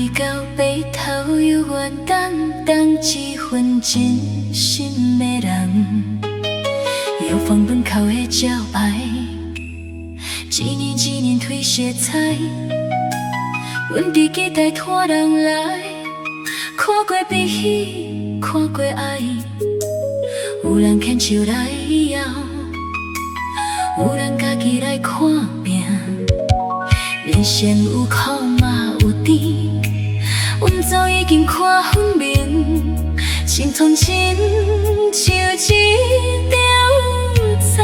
到白头，犹原等一份真心的人。药房门口的招牌，一年一年褪色彩。阮伫期待拖人来，看过悲喜，看过爱。有人牵手来摇，有人家己来看病。人生有苦嘛有甜，阮早已经看分明，心从亲像一张纸，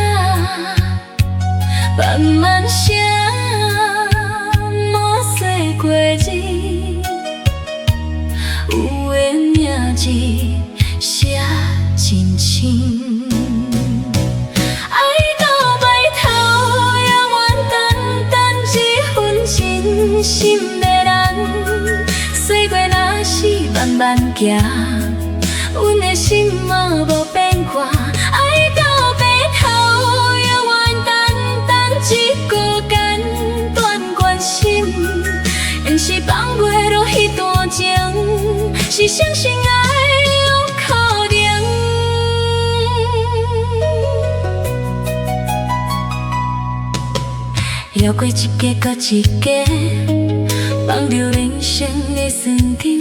慢慢写满细过字，有的名字写真深。真心的人，岁月若是慢慢行，阮的心嘛无变化。爱到白头，犹原等一个简短关心。硬是放袂落迄段情，是相信爱有可能。绕过一个搁一个。放着人生的酸甜，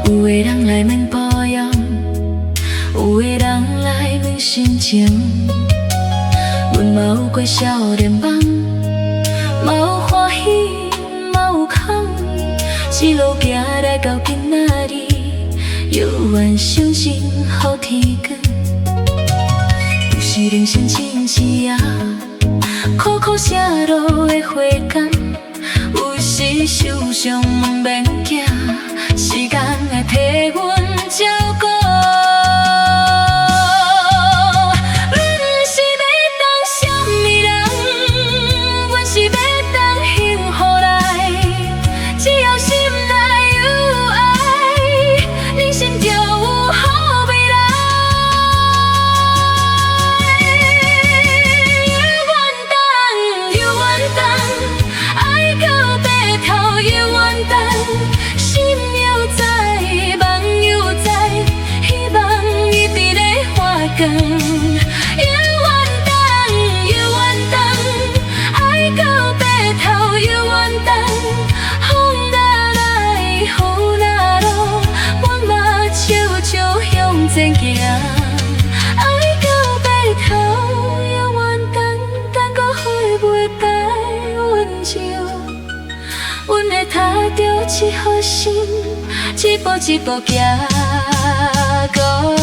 有的人来问保养，有的人来问心情。阮嘛有过少年梦，嘛有欢喜，嘛有空，一路行来到今仔日，犹原相信雨天光。有时人生真是啊，苦苦写落的花工。有时受伤免惊，时间会替阮照顾。阮是要当什么人？阮是要当幸福来，只要心内有爱，人生就有好未来。犹原等，爱到白头犹原等，心犹在，梦犹在，希望一直在发光。犹原等，犹原等，爱到白头犹原等，风若来，雨若落，阮嘛笑笑向前行。爱到白头犹原等，等到花袂开，阮就。阮会踏着一颗心，一步一步行过。